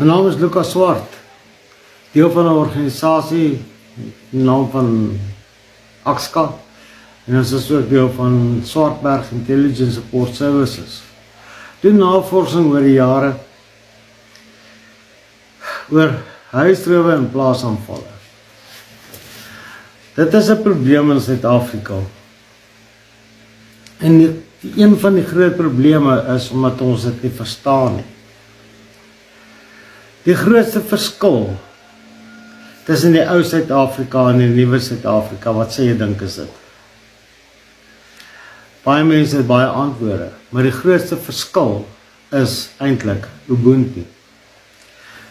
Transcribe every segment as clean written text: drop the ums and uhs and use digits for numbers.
My naam is Lucas Swart, deel van 'n organisasie met die naam van AXCA, en ons is ook deel van Swartberg Intelligence Support Services. Doen navorsing oor die jare oor huisrowe en plaasaanvalle. Dit is 'n probleem in Suid-Afrika. En een van die groot probleme is omdat ons dit nie verstaan nie. Die grootste verskil tussen die ou Suid-Afrika en die nuwe Suid-Afrika, wat sê jy dink is dit? Baie mense het baie antwoorde, maar die grootste verskil is eintlik Ubuntu.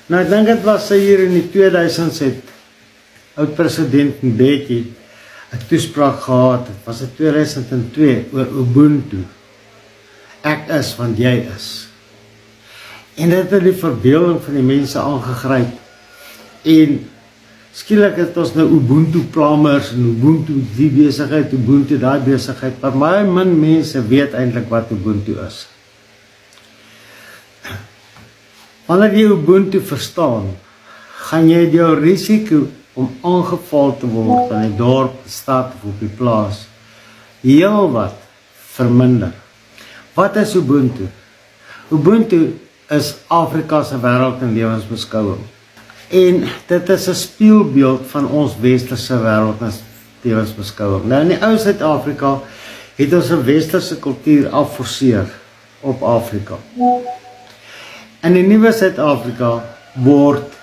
Nou, ek dink dit was hier in die 2000s het oud-president Mbeki 'n toespraak gehad, het was in 2002 oor Ubuntu. Ek is, want jy is. En dit het die verbeelding van die mense aangegryp. En skielik het ons nou Ubuntu-plamers en Ubuntu die besigheid, Ubuntu daai besigheid, maar baie min mense weet eintlik wat Ubuntu is. Wanneer jy Ubuntu verstaan, gaan jy jou risiko om aangeval te word in die dorp, die stad of op die plaas heel wat verminder. Wat is Ubuntu? Ubuntu is Afrika se wêreld en lewensbeskouing. En dit is 'n spieelbeeld van ons westerse wêreld en lewensbeskouing. Nou in die ou Suid-Afrika het ons 'n westerse kultuur afforceer op Afrika. In die nuwe Suid-Afrika word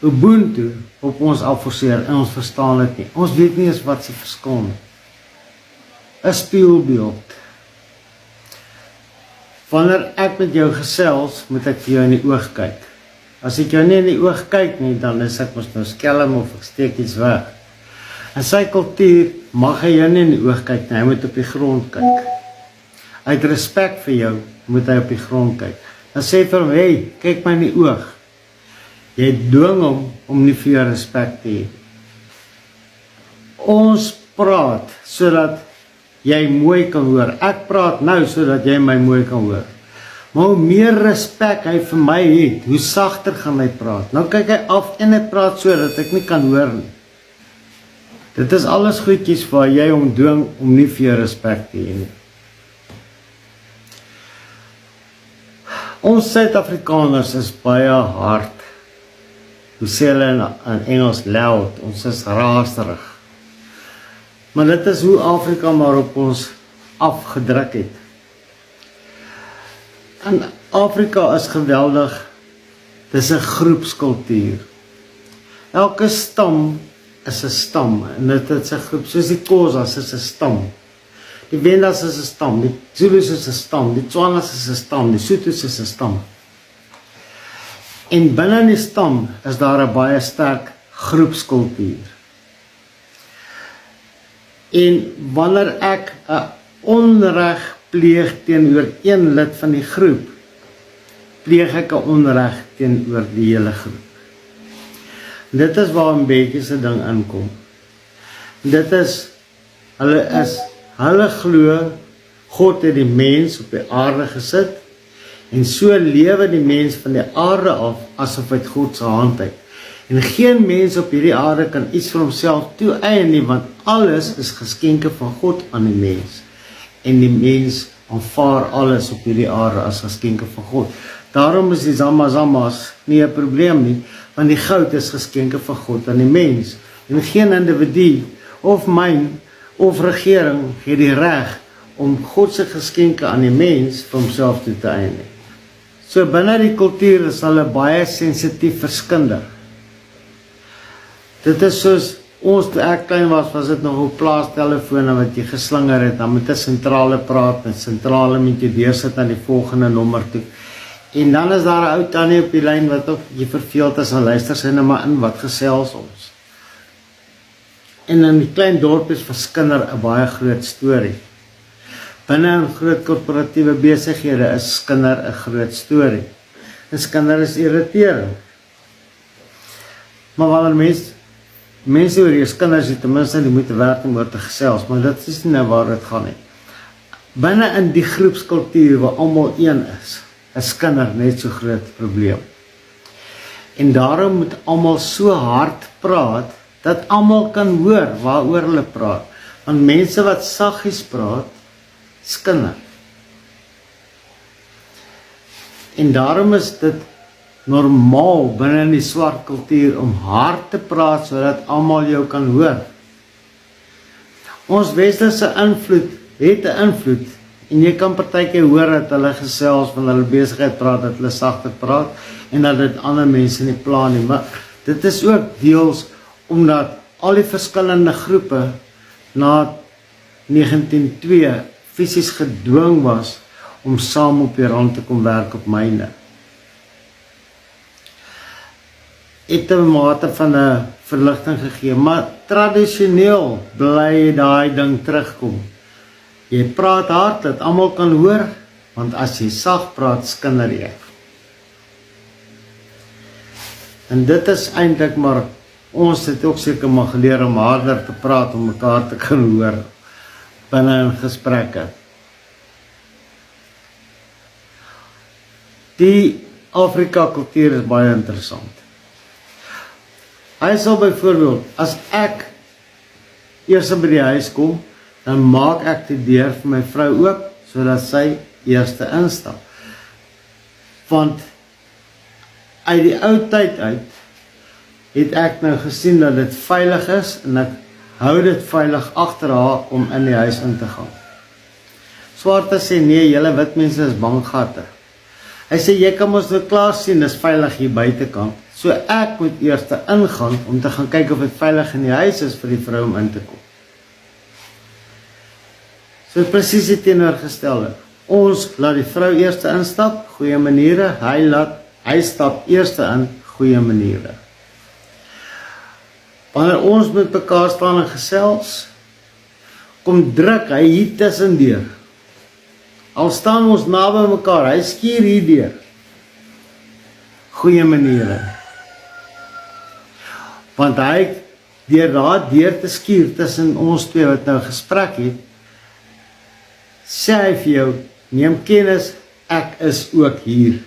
Ubuntu op ons afforceer en ons verstaan dit nie. Ons weet nie eens wat se verskil nie. 'n Spieelbeeld. Wanneer ek met jou gesels, moet ek vir jou in die oog kyk. As ek jou nie in die oog kyk nie, dan is ek mos nou skelm of ek steek iets weg. In sy kultuur mag hy jou nie in die oog kyk nie, hy moet op die grond kyk. Uit respek vir jou moet hy op die grond kyk. Dan sê vir hom, hey, kyk my in die oog. Jy dwing hom om nie vir jou respek te hê. Ons praat sodat jy mooi kan hoor. Ek praat nou sodat jy my mooi kan hoor. Maar hoe meer respek hy vir my het, hoe sagter gaan hy praat. Nou kyk hy af en hy praat so dat ek nie kan hoor nie. Dit is alles goedjies waar jy hom dwing om nie vir jou respek te hê nie. Ons Suid-Afrikaners is baie hard. Hoe sê hulle in Engels loud, ons is raserig. Maar dit is hoe Afrika maar op ons afgedruk het. En Afrika is geweldig, dit is 'n groepskultuur. Elke stam is 'n stam, en dit is 'n groep, soos die Xhosas is 'n stam. Die Vendas is 'n stam, die Zulus is 'n stam, die Tswanas is 'n stam, die Sothos is 'n stam. En binne die stam is daar 'n baie sterk groepskultuur. En wanneer ek 'n onreg pleeg teenoor een lid van die groep, pleeg ek 'n onreg teenoor die hele groep. Dit is waar 'n bietjie se ding inkom. Dit is, hulle glo God het die mens op die aarde gesit, en so lewe die mens van die aarde af asof uit God se hand uit. En geen mens op hierdie aarde kan iets vir homself toeëien nie, want alles is geskenke van God aan die mens. En die mens aanvaar alles op hierdie aarde as geskenke van God. Daarom is die Zamazamas nie 'n probleem nie, want die goud is geskenke van God aan die mens. En geen individu of myn of regering het die reg om God se geskenke aan die mens vir homself toe te eien nie. So binne die kultuur is hulle baie sensitief verskinder. Dit is soos ons, toe ek klein was dit nog op plaastelefone wat jy geslinger het, dan met 'n sentrale praat, en sentrale met jy deursit aan die volgende nommer toe. En dan is daar 'n ou tannie op die lyn wat of jy verveeld is en luister sy nou maar in, wat gesels ons. En in die klein dorpies verskinder 'n baie groot storie. Binne in groot korporatiewe besighede is skinder 'n groot storie. En skinder is irriterend. Maar wanneer mense oor jou kinders het ten minste die moeite werd om oor te gesels, maar dit is nie nou waar dit gaan nie. Binne in die groepskultuur waar almal een is kinder net so groot probleem. En daarom moet almal so hard praat, dat almal kan hoor waaroor hulle praat. Want mense wat saggies praat, skinder. En daarom is dit normaal binne in die swart kultuur om hard te praat, sodat almal jou kan hoor. Ons westerse invloed het 'n invloed, en jy kan partykeer hoor dat hulle gesels van hulle besigheid praat, dat hulle sagter praat, en dat dit ander mense nie pla nie, maar dit is ook deels omdat al die verskillende groepe na 1902 fisies gedwing was om saam op die rand te kom werk op myne. Het 'n mate van 'n verligting gegee, maar tradisioneel bly daai ding terugkom. Jy praat hard, dat almal kan hoor, want as jy sag praat, skinder jy. En dit is eintlik maar, ons het ook seker maar geleer om harder te praat, om mekaar te kan hoor, binne in gesprekke. Die Afrika kultuur is baie interessant. Hy sal byvoorbeeld, as ek eers by die huis kom, dan maak ek die deur vir my vrou oop, sodat sy eerste instap. Want uit die ou tyd uit, het ek nou gesien dat dit veilig is, en ek hou dit veilig agter haar om in die huis in te gaan. Swarte sê, nee, julle wit mense is banggatte. Hy sê, jy kan ons nou klaar sien, dis veilig hier buitekant. So ek moet eers ingaan, om te gaan kyk of dit veilig in die huis is vir die vrou om in te kom. So presies die teenoorgestelde. Ons laat die vrou eers instap, goeie maniere, hy stap eers in, goeie maniere. Wanneer ons met mekaar staan en gesels, kom druk hy hier tussendeur. Al staan ons naby mekaar, hy skuur hier deur. Goeie maniere. Want hy, deur te skuur tussen ons twee wat nou gesprek het, sê hy vir jou, neem kennis, ek is ook hier.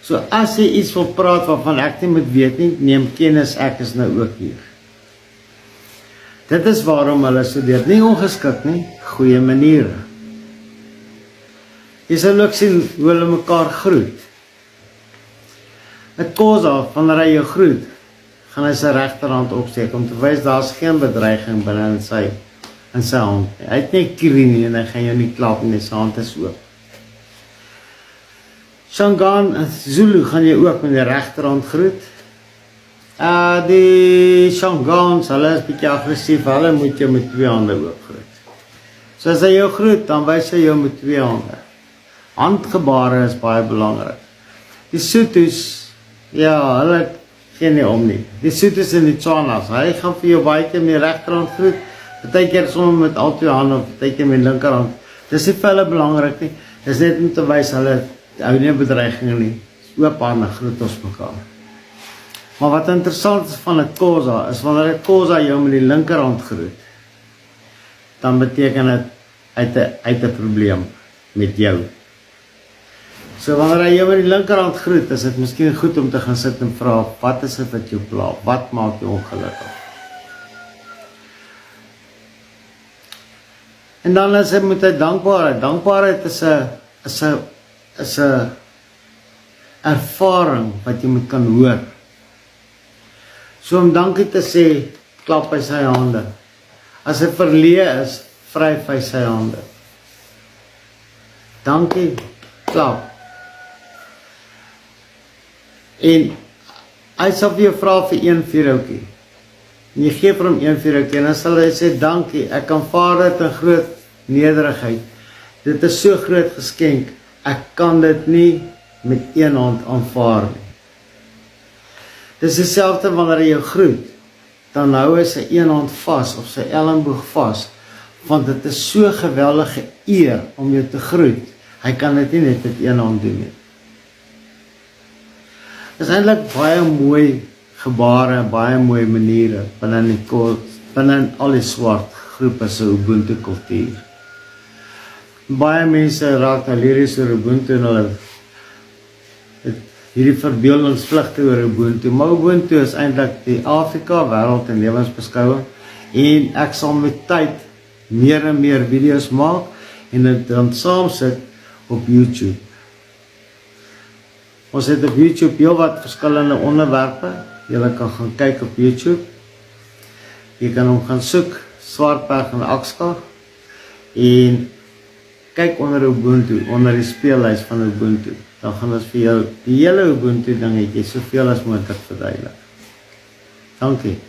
So as jy iets wil praat waarvan ek nie moet weet nie, neem kennis, ek is nou ook hier. Dit is waarom hulle so deur, nie ongeskik nie, goeie maniere. Jy sal ook sien hoe hulle mekaar groet. Het Khoza, wanneer hy jou groet, gaan hy sy regterhand opsteek, om te wys, daar is geen bedreiging binne in sy hand. Hy het nie kierie nie, en hy gaan jou nie klap nie, sy hand is oop. Shangaan, Zulu, gaan jy ook met die regterhand groet. Die Shangaans, hulle is bietjie aggressief, hulle moet jou met twee hande oop groet. So as hy jou groet, dan wys hy jou met twee hande. Handgebare is baie belangrik. Die Sothos, ja, hulle gee nie om nie. Die Sothos en die Tswanas, hy gaan vir jou baie keer met die regterhand groet, partykeer sommer met al twee hande, of partykeer met die linkerhand. Dis nie vir hulle belangrik nie, dis net om te wys, hulle hou nie bedreiging nie, oophandig groet ons mekaar. Maar wat interessant is van 'n Khoza, is wanneer 'n Khoza jou met die linkerhand groet, dan beteken dit uit 'n probleem met jou. So wanneer hy jou met die linkerhand groet, is dit miskien goed om te gaan sit en vra, wat is dit wat jou pla? Wat maak jou ongelukkig? En dan is dit met hy dankbaarheid. Dankbaarheid is 'n ervaring wat jy moet kan hoor. So om dankie te sê, klap hy sy hande. As hy verleë is, vryf hy sy hande. Dankie, klap. En hy sal vir jou vra vir een vierhoutjie. En jy gee vir hom een vierhoutjie, en dan sal hy sê, dankie, ek aanvaar dit in groot nederigheid. Dit is so groot geskenk, ek kan dit nie met een hand aanvaar nie. Dis dieselfde wanneer hy jou groet, dan hou hy sy een hand vas, of sy elmboog vas, want dit is so geweldige eer om jou te groet. Hy kan dit nie net met een hand doen nie. Dit is eintlik baie mooi gebare, baie mooi maniere, binne al die swart groepe se Ubuntu kultuur. Baie mense raak nou liries oor Ubuntu, en hulle hierdie verbeeldingsvlugte oor Ubuntu. Maar Ubuntu is eintlik die Afrika wêreld en lewensbeskouing en ek sal met tyd meer en meer video's maak en dit dan saamsit op YouTube. Ons het op YouTube heel wat verskillende onderwerpe. Jy kan gaan kyk op YouTube. Jy kan hom gaan soek, Swartberg en Akska, en kyk onder Ubuntu, onder die speellys van Ubuntu. Dan gaan ons vir jou die hele Ubuntu dingetjie soveel as moontlik verduidelik. Dankie.